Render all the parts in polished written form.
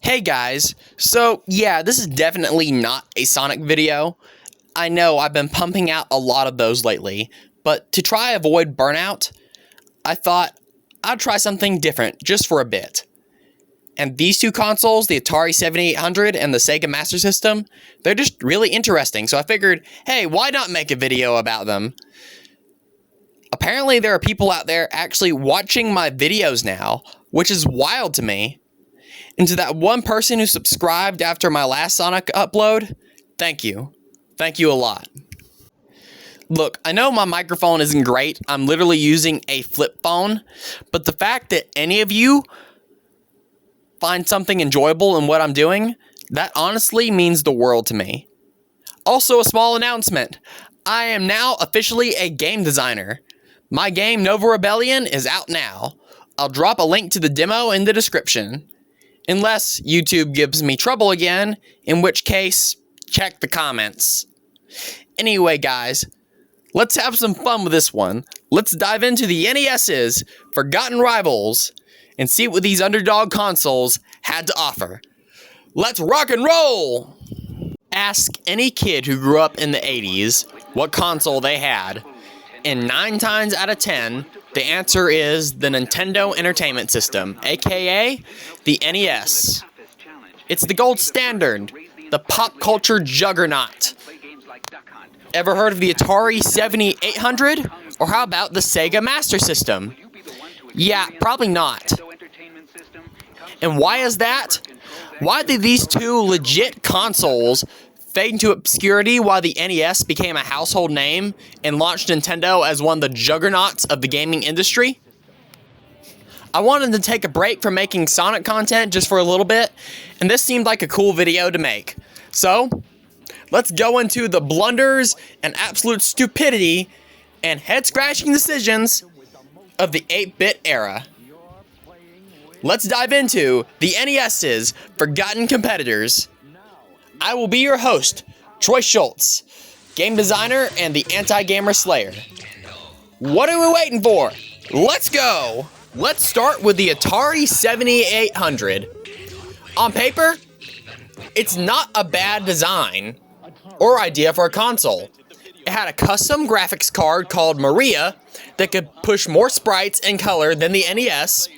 Hey guys, so yeah, this is definitely not a Sonic video. I know I've been pumping out a lot of those lately, but to try avoid burnout, I thought I'd try something different just for a bit. And these two consoles, the Atari 7800 and the Sega Master System, they're just really interesting, so I figured, hey, why not make a video about them? Apparently there are people out there actually watching my videos now, which is wild to me. And to that one person who subscribed after my last Sonic upload, thank you. Thank you a lot. Look, I know my microphone isn't great. I'm literally using a flip phone, but the fact that any of you find something enjoyable in what I'm doing, that honestly means the world to me. Also, a small announcement. I am now officially a game designer. My game, Nova Rebellion, is out now. I'll drop a link to the demo in the description. Unless YouTube gives me trouble again, in which case, check the comments. Anyway, guys, let's have some fun with this one. Let's dive into the NES's forgotten rivals and see what these underdog consoles had to offer. Let's rock and roll! Ask any kid who grew up in the 80s what console they had, and 9 times out of 10, the answer is the Nintendo Entertainment System, aka the NES. It's the gold standard, the pop culture juggernaut. Ever heard of the Atari 7800? Or how about the Sega Master System? Yeah, probably not. And why is that? Why did these two legit consoles fade into obscurity while the NES became a household name and launched Nintendo as one of the juggernauts of the gaming industry? I wanted to take a break from making Sonic content just for a little bit, and this seemed like a cool video to make. So, let's go into the blunders and absolute stupidity and head-scratching decisions of the 8-bit era. Let's dive into the NES's forgotten competitors. I will be your host, Troy Schultz, game designer and the anti-gamer slayer. What are we waiting for? Let's go! Let's start with the Atari 7800. On paper, it's not a bad design or idea for a console. It had a custom graphics card called Maria that could push more sprites and color than the NES.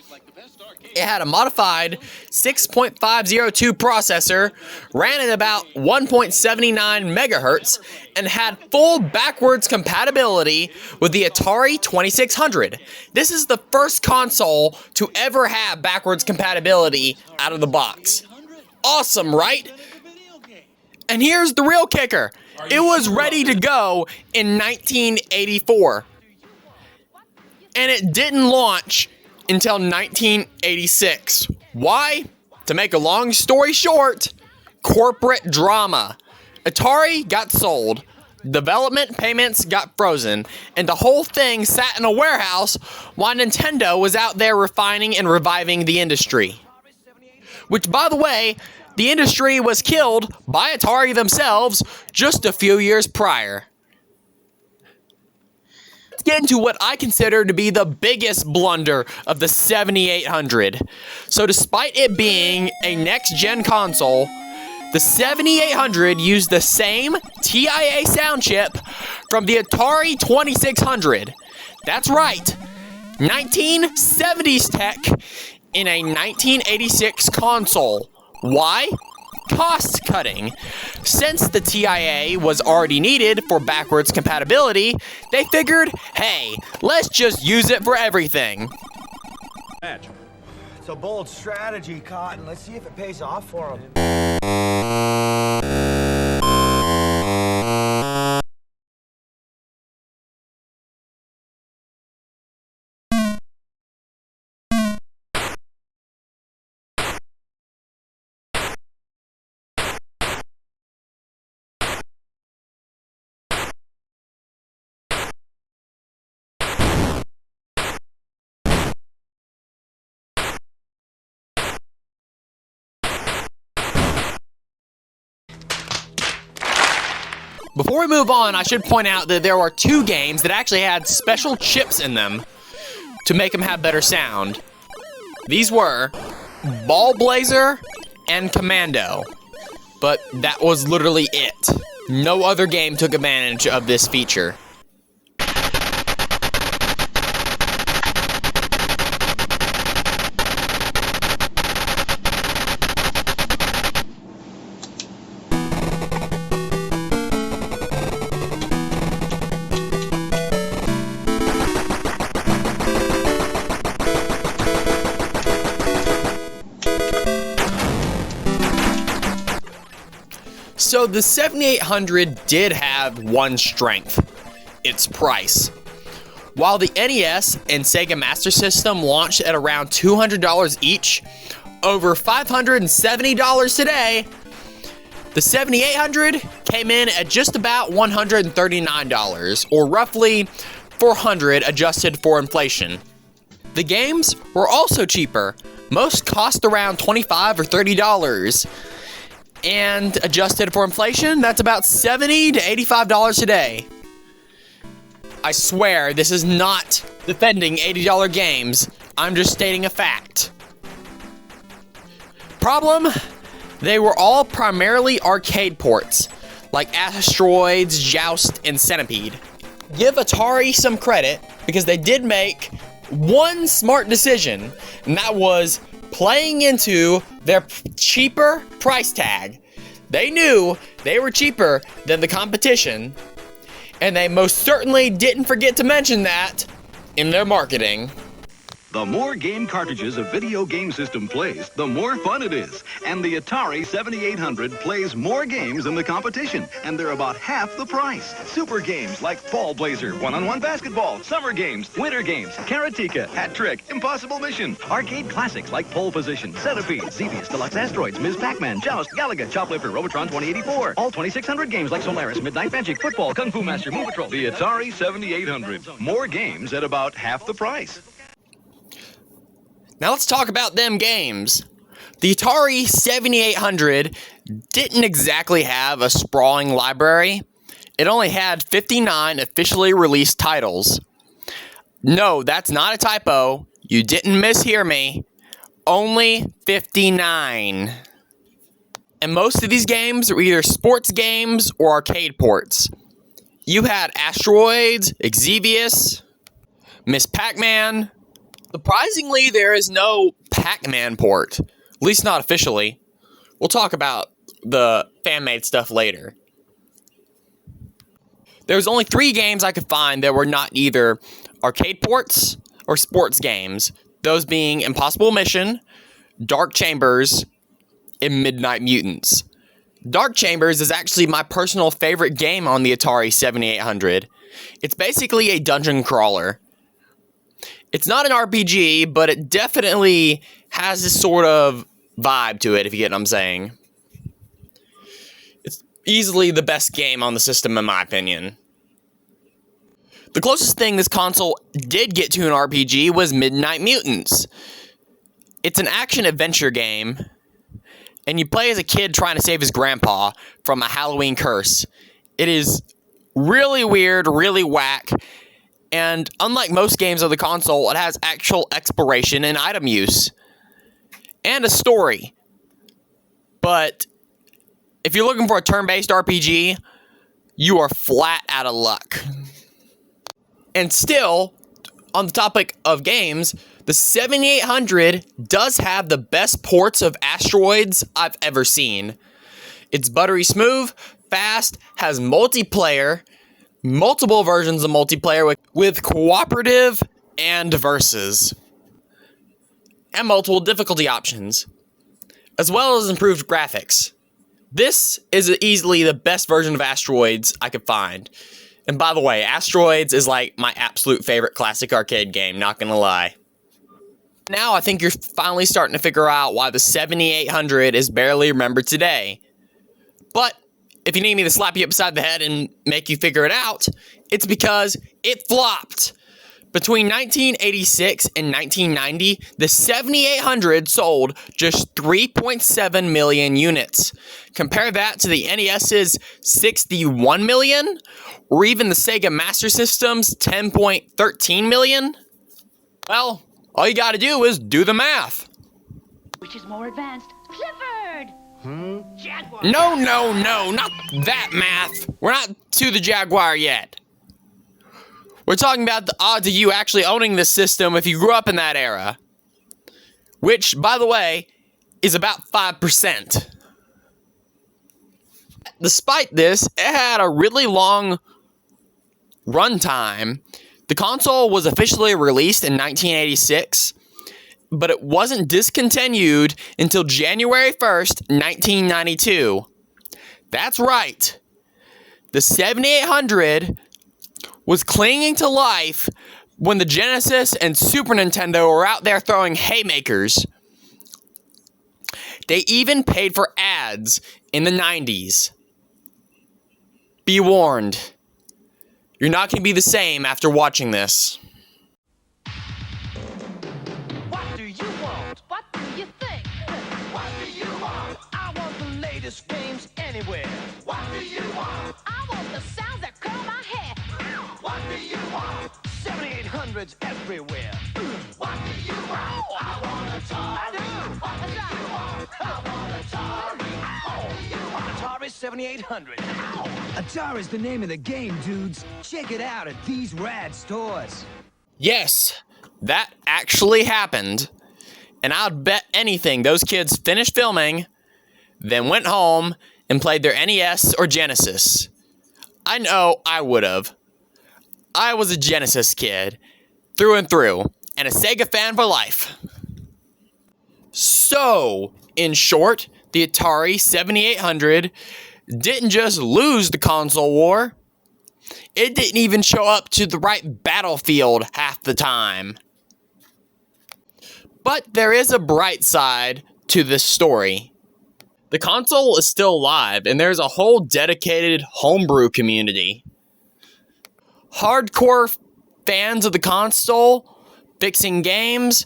It had a modified 6.502 processor, ran at about 1.79 megahertz, and had full backwards compatibility with the Atari 2600. This is the first console to ever have backwards compatibility out of the box. Awesome, right? And here's the real kicker. It was ready to go in 1984. And it didn't launch until 1986. Why? To make a long story short, corporate drama. Atari got sold, development payments got frozen, and the whole thing sat in a warehouse while Nintendo was out there refining and reviving the industry. Which, by the way, the industry was killed by Atari themselves just a few years prior. Let's get into what I consider to be the biggest blunder of the 7800. So despite it being a next-gen console, the 7800 used the same TIA sound chip from the Atari 2600. That's right, 1970s tech in a 1986 console. Why? Cost cutting. Since the TIA was already needed for backwards compatibility, they figured, hey, let's just use it for everything. It's a bold strategy, Cotton. Let's see if it pays off for him. Before we move on, I should point out that there are 2 games that actually had special chips in them to make them have better sound. These were Ball Blazer and Commando. But that was literally it. No other game took advantage of this feature. So the 7800 did have one strength, its price. While the NES and Sega Master System launched at around $200 each, over $570 today, the 7800 came in at just about $139, or roughly $400 adjusted for inflation. The games were also cheaper. Most cost around $25 or $30. And adjusted for inflation, that's about $70 to $85 today. I swear, this is not defending $80 games. I'm just stating a fact. Problem? They were all primarily arcade ports, like Asteroids, Joust, and Centipede. Give Atari some credit, because they did make one smart decision, and that was playing into their cheaper price tag. They knew they were cheaper than the competition, and they most certainly didn't forget to mention that in their marketing. The more game cartridges a video game system plays, the more fun it is. And the Atari 7800 plays more games than the competition, and they're about half the price. Super games like Ball Blazer, one-on-one basketball, summer games, winter games, Karateka, Hat Trick, Impossible Mission, arcade classics like Pole Position, Centipede, Xevious, Deluxe Asteroids, Ms. Pac-Man, Joust, Galaga, Choplifter, Robotron 2084, all 2600 games like Solaris, Midnight Magic, Football, Kung Fu Master, Move Patrol. The Atari 7800. More games at about half the price. Now let's talk about them games. The Atari 7800 didn't exactly have a sprawling library. It only had 59 officially released titles. No, that's not a typo. You didn't mishear me. Only 59. And most of these games were either sports games or arcade ports. You had Asteroids, Xevious, Ms. Pac-Man. Surprisingly, there is no Pac-Man port, at least not officially. We'll talk about the fan-made stuff later. There's only 3 games I could find that were not either arcade ports or sports games, those being Impossible Mission, Dark Chambers, and Midnight Mutants. Dark Chambers is actually my personal favorite game on the Atari 7800. It's basically a dungeon crawler. It's not an RPG, but it definitely has this sort of vibe to it, if you get what I'm saying. It's easily the best game on the system, in my opinion. The closest thing this console did get to an RPG was Midnight Mutants. It's an action-adventure game, and you play as a kid trying to save his grandpa from a Halloween curse. It is really weird, really whack. And unlike most games of the console, it has actual exploration and item use. And a story. But if you're looking for a turn-based RPG, you are flat out of luck. And still, on the topic of games, the 7800 does have the best ports of Asteroids I've ever seen. It's buttery smooth, fast, has multiplayer, multiple versions of multiplayer with cooperative and versus, and multiple difficulty options, as well as improved graphics. This is easily the best version of Asteroids I could find. And by the way, Asteroids is like my absolute favorite classic arcade game, not gonna lie. Now I think you're finally starting to figure out why the 7800 is barely remembered today. But if you need me to slap you upside the head and make you figure it out, it's because it flopped. Between 1986 and 1990, the 7800 sold just 3.7 million units. Compare that to the NES's 61 million, or even the Sega Master System's 10.13 million. Well, all you gotta do is do the math. Which is more advanced, Clifford! Jaguar! No, not that math. We're not to the Jaguar yet. We're talking about the odds of you actually owning this system if you grew up in that era. Which, by the way, is about 5%. Despite this, it had a really long runtime. The console was officially released in 1986, but it wasn't discontinued until January 1st, 1992. That's right. The 7800 was clinging to life when the Genesis and Super Nintendo were out there throwing haymakers. They even paid for ads in the 90s. Be warned. You're not going to be the same after watching this. What do you want? What do you think? What do you want? I want the latest games anywhere. What do you want? I want the sounds that curl my hair. What do you want? 7800s everywhere. What do you want? I want Atari. I do. What do you want? I want Atari. Ow. You want Atari 7800. Ow. Atari's the name of the game, dudes. Check it out at these rad stores. Yes, that actually happened. And I'd bet anything those kids finished filming, then went home and played their NES or Genesis. I know I would have. I was a Genesis kid, through and through, and a Sega fan for life. So, in short, the Atari 7800 didn't just lose the console war, it didn't even show up to the right battlefield half the time. But there is a bright side to this story. The console is still alive, and there's a whole dedicated homebrew community. Hardcore fans of the console fixing games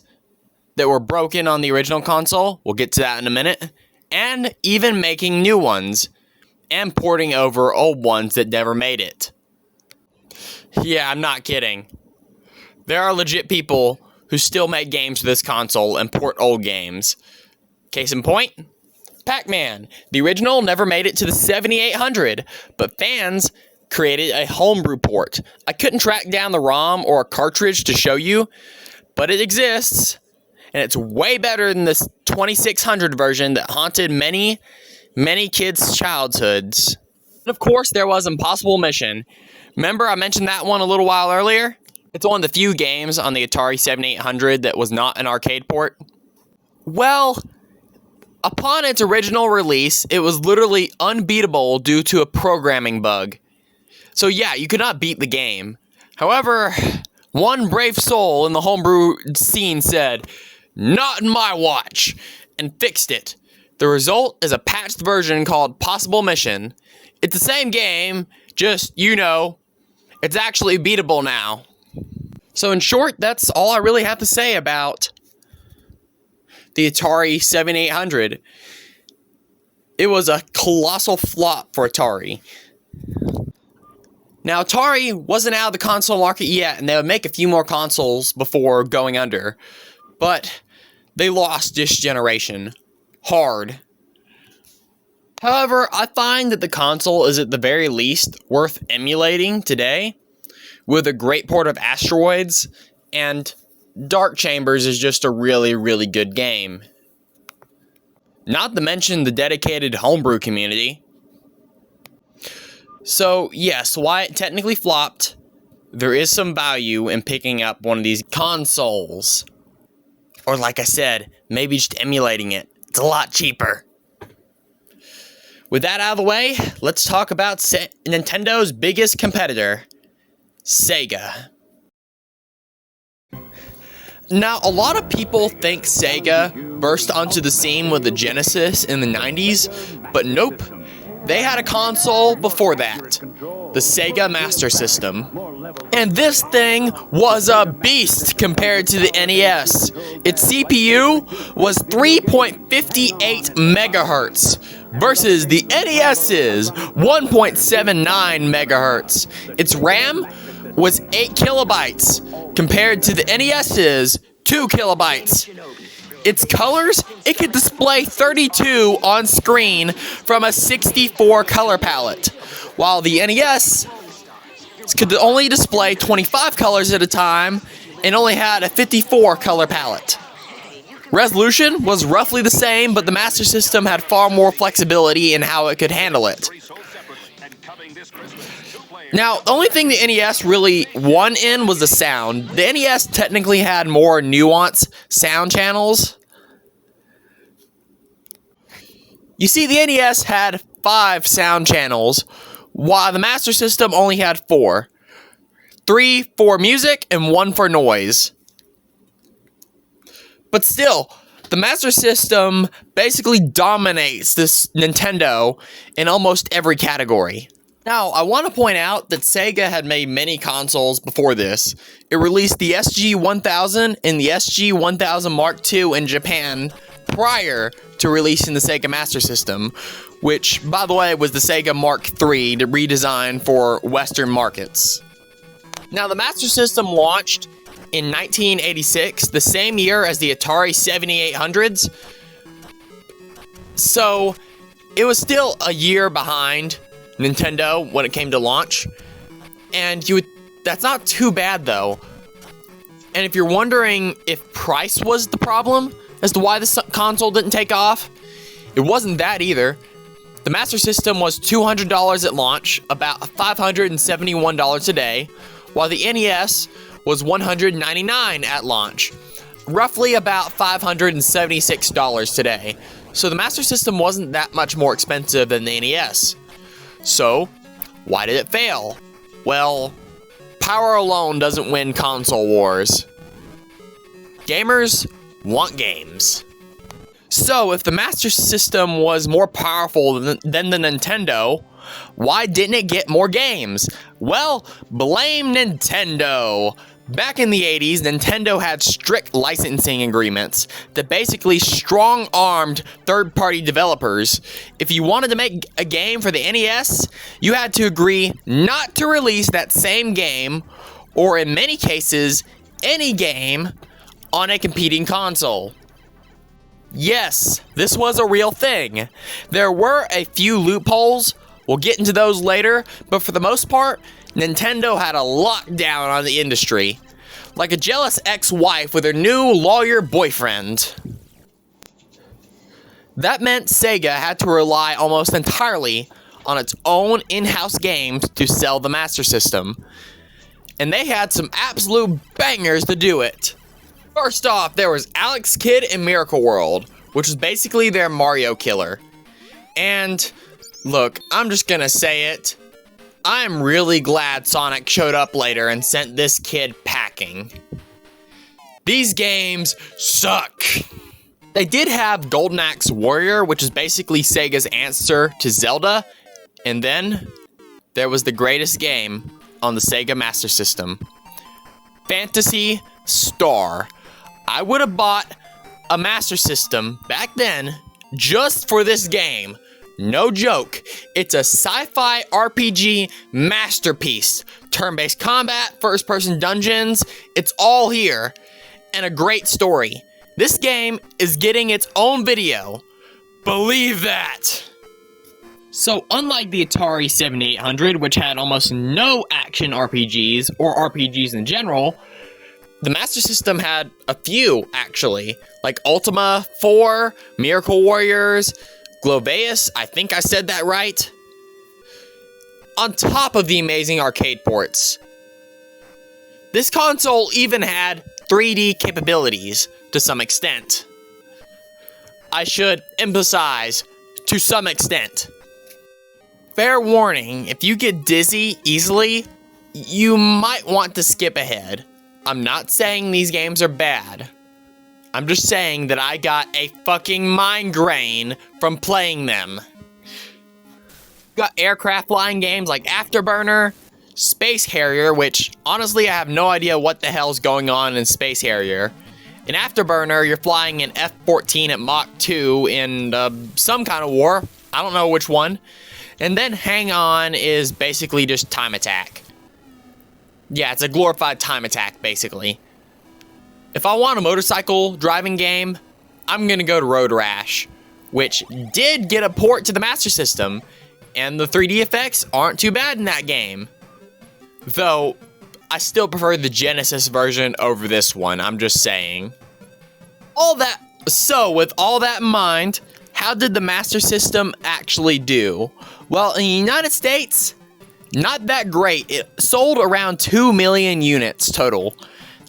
that were broken on the original console, we'll get to that in a minute, and even making new ones and porting over old ones that never made it. Yeah, I'm not kidding. There are legit people who still make games for this console and port old games. Case in point, Pac-Man. The original never made it to the 7800, but fans created a homebrew port. I couldn't track down the ROM or a cartridge to show you, but it exists, and it's way better than this 2600 version that haunted many kids' childhoods. And of course, there was Impossible Mission. Remember I mentioned that one a little while earlier? It's one of the few games on the Atari 7800 that was not an arcade port. Well, upon its original release, it was literally unbeatable due to a programming bug. So yeah, you could not beat the game. However, one brave soul in the homebrew scene said, "Not in my watch," and fixed it. The result is a patched version called Possible Mission. It's the same game, just, it's actually beatable now. So in short, that's all I really have to say about the Atari 7800. It was a colossal flop for Atari. Now, Atari wasn't out of the console market yet, and they would make a few more consoles before going under. But they lost this generation. Hard. However, I find that the console is at the very least worth emulating today, with a great port of Asteroids, and Dark Chambers is just a really, really good game. Not to mention the dedicated homebrew community. So, yes, while it technically flopped, there is some value in picking up one of these consoles. Or like I said, maybe just emulating it. It's a lot cheaper. With that out of the way, let's talk about Nintendo's biggest competitor, Sega. Now, a lot of people think Sega burst onto the scene with the Genesis in the 90s, but nope. They had a console before that, the Sega Master System. And this thing was a beast compared to the NES. Its CPU was 3.58 megahertz versus the NES's 1.79 megahertz. Its RAM was 8 kilobytes compared to the NES's 2 kilobytes. its colors, it could display 32 on screen from a 64 color palette, while the NES could only display 25 colors at a time and only had a 54 color palette. Resolution was roughly the same, but the Master System had far more flexibility in how it could handle it. Now, the only thing the NES really won in was the sound. The NES technically had more nuanced sound channels. You see, the NES had 5 sound channels, while the Master System only had 4. 3 for music and 1 for noise. But still, the Master System basically dominates this Nintendo in almost every category. Now, I want to point out that Sega had made many consoles before this. It released the SG-1000 and the SG-1000 Mark II in Japan prior to releasing the Sega Master System, which, by the way, was the Sega Mark III redesigned for Western markets. Now, the Master System launched in 1986, the same year as the Atari 7800s, so it was still a year behind Nintendo when it came to launch, and that's not too bad though. And if you're wondering if price was the problem as to why this console didn't take off, it wasn't that either. The Master System was $200 at launch, about $571 today, while the NES was $199 at launch, roughly about $576 today. So the Master System wasn't that much more expensive than the NES. So, why did it fail? Well, power alone doesn't win console wars. Gamers want games. So, if the Master System was more powerful than the Nintendo, why didn't it get more games? Well, blame Nintendo. Back in the 80s, Nintendo had strict licensing agreements that basically strong-armed third-party developers. If you wanted to make a game for the NES, you had to agree not to release that same game, or in many cases, any game, on a competing console. Yes, this was a real thing. There were a few loopholes. We'll get into those later, but for the most part, Nintendo had a lockdown on the industry, like a jealous ex-wife with her new lawyer boyfriend. That meant Sega had to rely almost entirely on its own in-house games to sell the Master System, and they had some absolute bangers to do it. First off, there was Alex Kidd in Miracle World, which was basically their Mario killer. And look, I'm just gonna say it. I'm really glad Sonic showed up later and sent this kid packing. These games suck. They did have Golden Axe Warrior, which is basically Sega's answer to Zelda. And then there was the greatest game on the Sega Master System, Phantasy Star. I would have bought a Master System back then just for this game. No joke, it's a sci-fi RPG masterpiece. Turn-based combat, first-person dungeons, it's all here. And a great story. This game is getting its own video. Believe that! So unlike the Atari 7800, which had almost no action RPGs, or RPGs in general, the Master System had a few, actually. Like Ultima 4, Miracle Warriors, Gloveus, I think I said that right. On top of the amazing arcade ports. This console even had 3D capabilities to some extent. I should emphasize, to some extent. Fair warning, if you get dizzy easily, you might want to skip ahead. I'm not saying these games are bad. I'm just saying that I got a fucking migraine from playing them. Got aircraft flying games like Afterburner, Space Harrier, which honestly I have no idea what the hell's going on in Space Harrier. In Afterburner, you're flying an F-14 at Mach 2 in some kind of war. I don't know which one. And then Hang On is basically just Time Attack. Yeah, it's a glorified Time Attack, basically. If I want a motorcycle driving game, I'm gonna go to Road Rash, which did get a port to the Master System, and the 3D effects aren't too bad in that game. Though, I still prefer the Genesis version over this one, I'm just saying. So, with all that in mind, how did the Master System actually do? Well, in the United States, not that great. It sold around 2 million units total.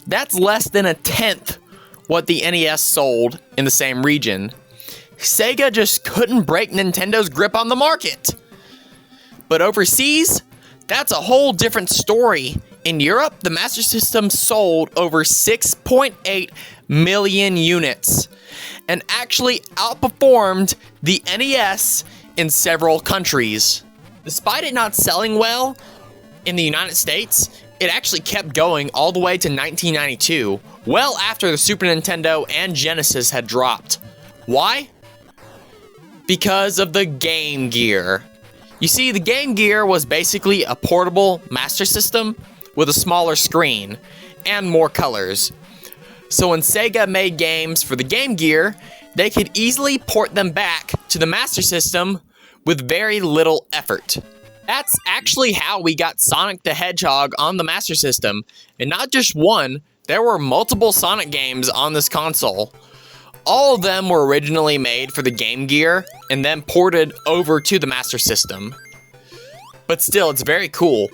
That's less than a tenth what the NES sold in the same region. Sega just couldn't break Nintendo's grip on the market. But overseas, that's a whole different story. In Europe, the Master System sold over 6.8 million units and actually outperformed the NES in several countries. Despite it not selling well in the United States, it actually kept going all the way to 1992, well after the Super Nintendo and Genesis had dropped. Why? Because of the Game Gear. You see, the Game Gear was basically a portable Master System with a smaller screen and more colors. So when Sega made games for the Game Gear, they could easily port them back to the Master System with very little effort. That's actually how we got Sonic the Hedgehog on the Master System, and not just one, there were multiple Sonic games on this console. All of them were originally made for the Game Gear and then ported over to the Master System. But still, it's very cool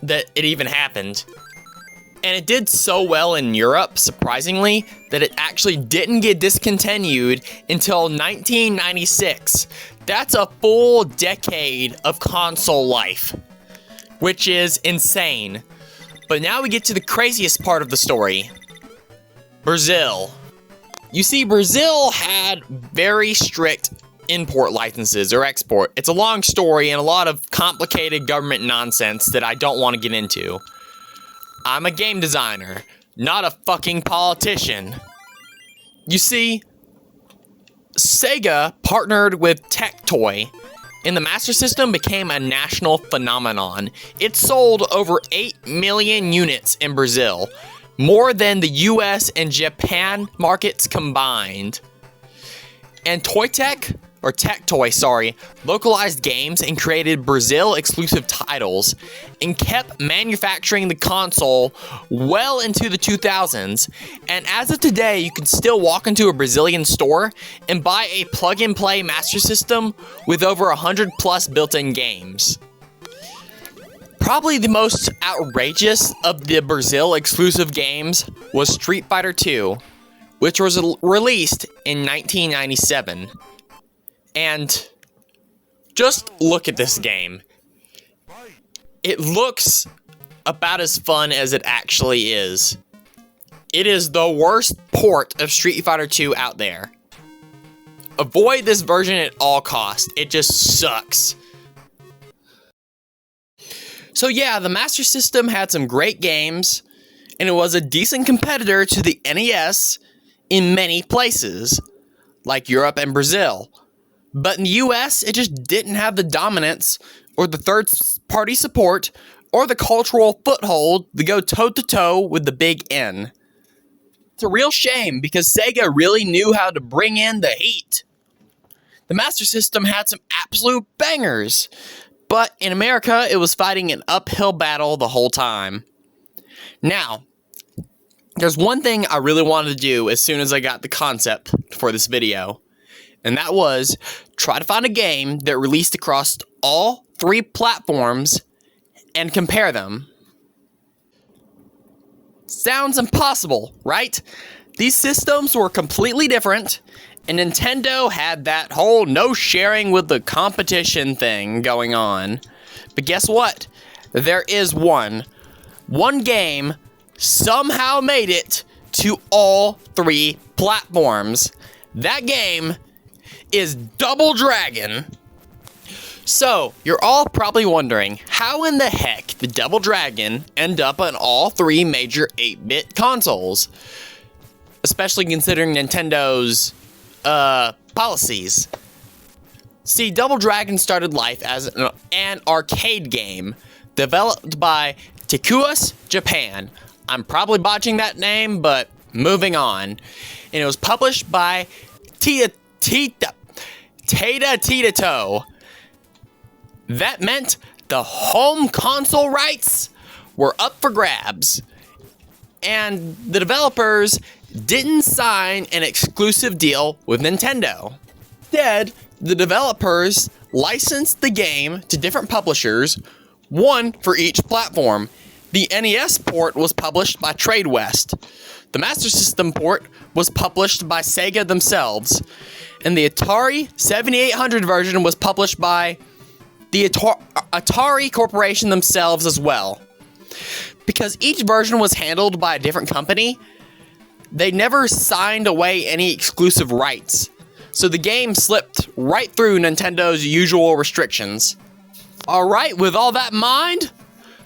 that it even happened. And it did so well in Europe, surprisingly, that it actually didn't get discontinued until 1996. That's a full decade of console life, which is insane. But now we get to the craziest part of the story. Brazil. You see, Brazil had very strict import licenses or export. It's a long story and a lot of complicated government nonsense that I don't want to get into. I'm a game designer, not a fucking politician. You see, Sega partnered with Tectoy, and the Master System became a national phenomenon. It sold over 8 million units in Brazil, more than the US and Japan markets combined. And Tectoy, localized games and created Brazil-exclusive titles and kept manufacturing the console well into the 2000s. And as of today, you can still walk into a Brazilian store and buy a plug-and-play Master System with over 100 plus built-in games. Probably the most outrageous of the Brazil-exclusive games was Street Fighter II, which was released in 1997. And just look at this game. It looks about as fun as it actually is. It is the worst port of Street Fighter II out there. Avoid this version at all costs. It just sucks. So yeah, the Master System had some great games, and it was a decent competitor to the NES in many places, like Europe and Brazil. But in the US, it just didn't have the dominance, or the third-party support, or the cultural foothold to go toe-to-toe with the big N. It's a real shame, because Sega really knew how to bring in the heat. The Master System had some absolute bangers, but in America, it was fighting an uphill battle the whole time. Now, there's one thing I really wanted to do as soon as I got the concept for this video, and that was try to find a game that released across all 3 platforms and compare them. Sounds impossible, right? These systems were completely different, and Nintendo had that whole no sharing with the competition thing going on. But guess what? There is one. One game somehow made it to all 3 platforms. That game is Double Dragon. So, you're all probably wondering, how in the heck did Double Dragon end up on all 3 major 8-bit consoles? Especially considering Nintendo's policies. See, Double Dragon started life as an arcade game developed by Tekuas Japan. I'm probably botching that name, but moving on. And it was published by Tata Toe. That meant the home console rights were up for grabs. And the developers didn't sign an exclusive deal with Nintendo. Instead, the developers licensed the game to different publishers, one for each platform. The NES port was published by TradeWest. The Master System port was published by Sega themselves. And the Atari 7800 version was published by the Atari Corporation themselves as well. Because each version was handled by a different company, they never signed away any exclusive rights. So the game slipped right through Nintendo's usual restrictions. Alright, with all that in mind,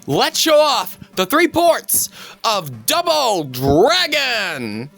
let's show off the 3 ports of Double Dragon!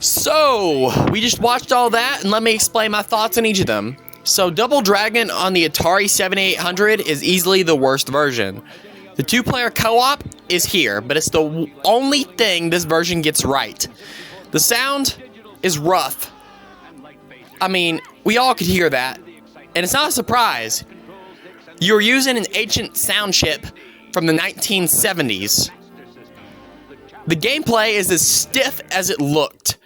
So, we just watched all that, and let me explain my thoughts on each of them. So, Double Dragon on the Atari 7800 is easily the worst version. The 2-player co-op is here, but it's the only thing this version gets right. The sound is rough. I mean, we all could hear that, and it's not a surprise. You're using an ancient sound chip from the 1970s. The gameplay is as stiff as it looked,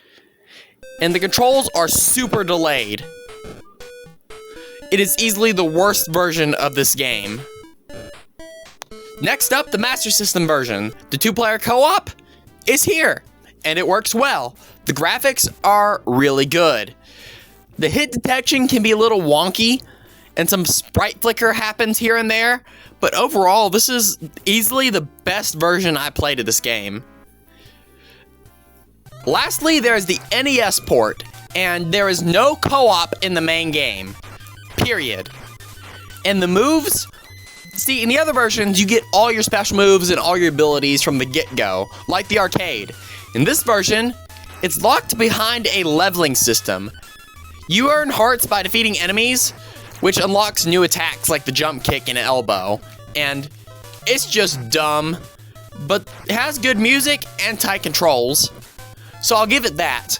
and the controls are super delayed. It is easily the worst version of this game. Next up, the Master System version. The 2-player co-op is here, and it works well. The graphics are really good. The hit detection can be a little wonky, and some sprite flicker happens here and there, but overall, this is easily the best version I played of this game. Lastly, there's the NES port, and there is no co-op in the main game. Period. And the moves, see, in the other versions, you get all your special moves and all your abilities from the get-go, like the arcade. In this version, it's locked behind a leveling system. You earn hearts by defeating enemies, which unlocks new attacks like the jump kick and elbow. And it's just dumb, but it has good music and tight controls, so I'll give it that.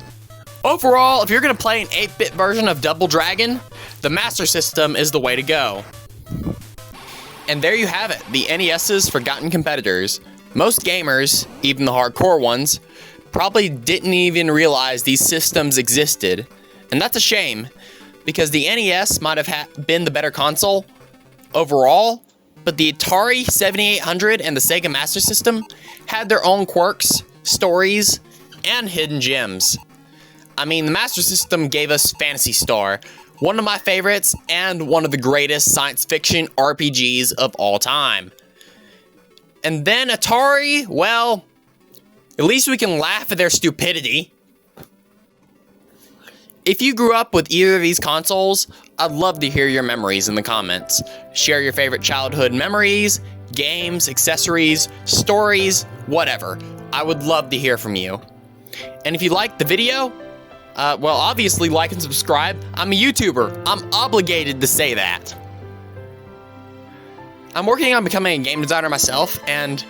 Overall, if you're going to play an 8-bit version of Double Dragon, the Master System is the way to go. And there you have it, the NES's forgotten competitors. Most gamers, even the hardcore ones, probably didn't even realize these systems existed. And that's a shame, because the NES might have been the better console overall, but the Atari 7800 and the Sega Master System had their own quirks, stories, and hidden gems. I mean, the Master System gave us Phantasy Star, one of my favorites and one of the greatest science fiction RPGs of all time. And then Atari, well, at least we can laugh at their stupidity. If you grew up with either of these consoles, I'd love to hear your memories in the comments. Share your favorite childhood memories, games, accessories, stories, whatever. I would love to hear from you. And if you liked the video, well, obviously like and subscribe. I'm a YouTuber. I'm obligated to say that. I'm working on becoming a game designer myself, and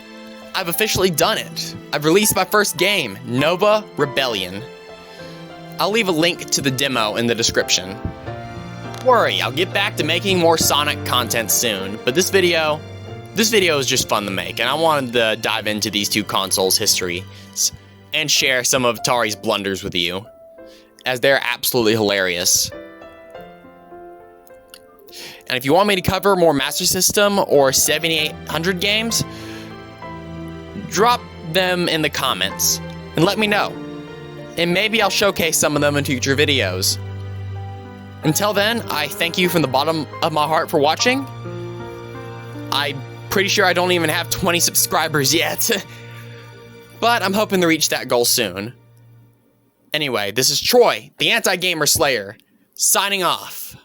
I've officially done it. I've released my first game, Nova Rebellion. I'll leave a link to the demo in the description. Don't worry, I'll get back to making more Sonic content soon, but this video is just fun to make, and I wanted to dive into these two consoles' histories and share some of Atari's blunders with you, as they're absolutely hilarious. And if you want me to cover more Master System or 7800 games, drop them in the comments and let me know. And maybe I'll showcase some of them in future videos. Until then, I thank you from the bottom of my heart for watching. I'm pretty sure I don't even have 20 subscribers yet, but I'm hoping to reach that goal soon. Anyway, this is Troy, the Anti-Gamer Slayer, signing off.